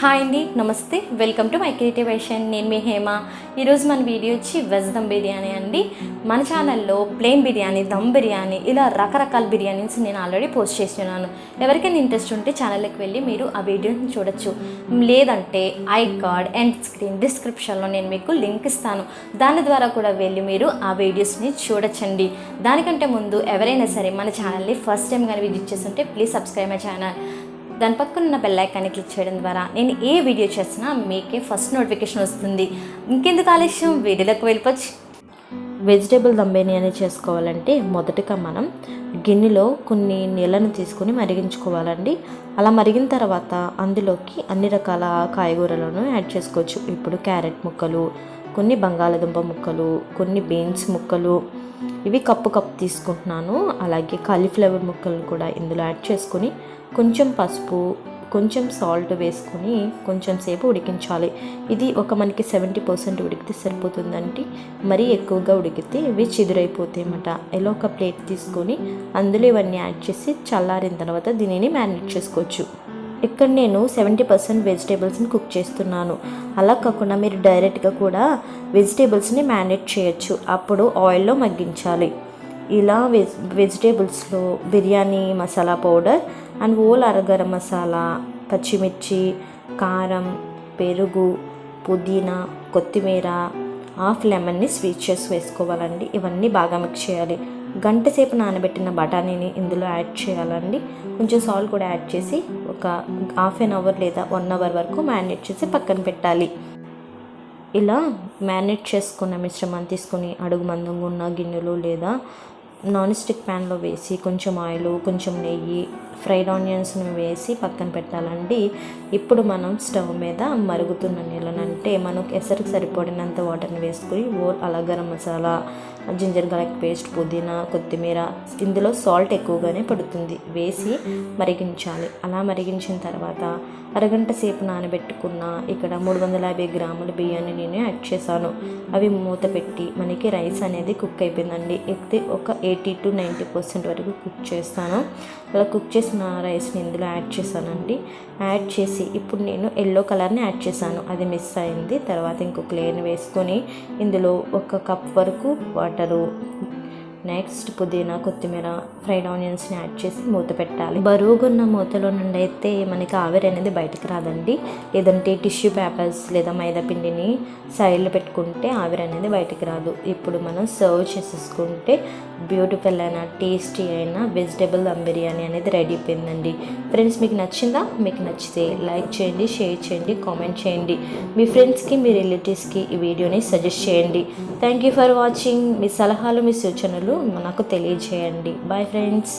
Hi అండి, నమస్తే. Welcome to my creative version. నేను మీ హేమ. ఈరోజు మన వీడియో వచ్చి వెజ్ దమ్ బిర్యానీ అండి. మన ఛానల్లో ప్లెయిన్ బిర్యానీ, దమ్ బిర్యానీ, ఇలా రకరకాల బిర్యానీస్ నేను ఆల్రెడీ పోస్ట్ చేస్తున్నాను. ఎవరికైనా ఇంట్రెస్ట్ ఉంటే ఛానల్కి వెళ్ళి మీరు ఆ వీడియోని చూడొచ్చు. లేదంటే ఐ కార్డ్, ఎండ్ స్క్రీన్, డిస్క్రిప్షన్లో నేను మీకు లింక్ ఇస్తాను. దాని ద్వారా కూడా వెళ్ళి మీరు ఆ వీడియోస్ని చూడొచ్చండి. దానికంటే ముందు ఎవరైనా సరే మన ఛానల్ని ఫస్ట్ టైం కానీ విజిట్ చేస్తుంటే ప్లీజ్ సబ్స్క్రైబ్ మై ఛానల్. దాని పక్కన ఉన్న బెల్ ఐకాన్ని క్లిక్ చేయడం ద్వారా నేను ఏ వీడియో చేసినా మీకే ఫస్ట్ నోటిఫికేషన్ వస్తుంది. ఇంకెందుకు ఆలస్యం, వీడియోలోకి వెళ్ళిపోవచ్చు. వెజిటేబుల్ దమ్ బిర్యానీ చేసుకోవాలంటే మొదటగా మనం గిన్నెలో కొన్ని నీళ్ళను తీసుకుని మరిగించుకోవాలండి. అలా మరిగిన తర్వాత అందులోకి అన్ని రకాల కాయగూరలను యాడ్ చేసుకోవచ్చు. ఇప్పుడు క్యారెట్ ముక్కలు, కొన్ని బంగాళదుంప ముక్కలు, కొన్ని బీన్స్ ముక్కలు, ఇవి కప్పు తీసుకుంటున్నాను. అలాగే కాలీఫ్లవర్ ముక్కలను కూడా ఇందులో యాడ్ చేసుకొని కొంచెం పసుపు, కొంచెం సాల్ట్ వేసుకొని కొంచెం సేపు ఉడికించాలి. ఇది మనకి 70% ఉడికితే సరిపోతుందండి. మరీ ఎక్కువగా ఉడికితే ఇవి చిదురైపోతాయి అన్నమాట. ఇలా ఒక ప్లేట్ తీసుకొని అందులో ఇవన్నీ యాడ్ చేసి చల్లారిన తర్వాత దీనిని మ్యారినేట్ చేసుకోవచ్చు. ఇక్కడ నేను 70% వెజిటేబుల్స్ని కుక్ చేస్తున్నాను. అలా కాకుండా మీరు డైరెక్ట్గా కూడా వెజిటేబుల్స్ని మ్యారినేట్ చేయొచ్చు. అప్పుడు ఆయిల్లో మగ్గించాలి. ఇలా వెజిటేబుల్స్లో biryani masala powder and whole garam masala, పచ్చిమిర్చి, కారం, పెరుగు, పుదీనా, కొత్తిమీర, హాఫ్ లెమన్ని స్వీట్ చేసి వేసుకోవాలండి. ఇవన్నీ బాగా మిక్స్ చేయాలి. గంట సేపు నానబెట్టిన బఠానీని ఇందులో యాడ్ చేయాలండి. కొంచెం సాల్ట్ కూడా యాడ్ చేసి ఒక హాఫ్ అన్ అవర్ లేదా 1 అవర్ వరకు మ్యారినేట్ చేసి పక్కన పెట్టాలి. ఇలా మ్యారినేట్ చేసుకున్న మిశ్రమాన్ని తీసుకొని అడుగు మందంగా ఉన్న గిన్నెలు లేదా నాన్ స్టిక్ ప్యాన్లో వేసి కొంచెం ఆయిల్, కొంచెం నెయ్యి, ఫ్రైడ్ ఆనియన్స్ని వేసి పక్కన పెట్టాలండి. ఇప్పుడు మనం స్టవ్ మీద మరుగుతున్న నీళ్ళనంటే మనకు ఎసరికి సరిపడినంత వాటర్ని వేసుకొని garam masala, ginger garlic paste, పుదీనా, కొత్తిమీర, ఇందులో సాల్ట్ ఎక్కువగానే పడుతుంది, వేసి మరిగించాలి. అలా మరిగించిన తర్వాత అరగంట సేపు నానబెట్టుకున్న ఇక్కడ 350 గ్రాముల బియ్యాన్ని నేను యాడ్ చేశాను. అవి మూత పెట్టి మనకి రైస్ అనేది కుక్ అయిపోయిందండి. అయితే ఒక 80 to 90% వరకు కుక్ చేస్తాను. అలా కుక్ చేసిన రైస్ని ఇందులో యాడ్ చేశానండి. యాడ్ చేసి ఇప్పుడు నేను ఎల్లో కలర్ని యాడ్ చేశాను, అది మిస్ అయింది. తర్వాత ఇంకొక లేయర్ని వేసుకొని ఇందులో 1 కప్ వరకు వాటరు, నెక్స్ట్ పుదీనా, కొత్తిమీర, ఫ్రైడ్ ఆనియన్స్ని యాడ్ చేసి మూత పెట్టాలి. బరువుగున్న మూతలో నుండి అయితే మనకి ఆవిరి అనేది బయటకు రాదండి. లేదంటే టిష్యూ పేపర్స్ లేదా మైదా పిండిని సైడ్లో పెట్టుకుంటే ఆవిరి అనేది బయటకు రాదు. ఇప్పుడు మనం సర్వ్ చేసేసుకుంటే బ్యూటిఫుల్ అయిన టేస్టీ అయిన వెజిటేబుల్ దమ్ బిర్యానీ అనేది రెడీ అయిపోయిందండి. ఫ్రెండ్స్, మీకు నచ్చిందా? మీకు నచ్చితే లైక్ చేయండి, షేర్ చేయండి, కామెంట్ చేయండి. మీ ఫ్రెండ్స్కి, మీ రిలేటివ్స్కి ఈ వీడియోని సజెస్ట్ చేయండి. Thank you for watching. మీ సలహాలు, మీ సూచనలు నాకు తెలియజేయండి. Bye friends.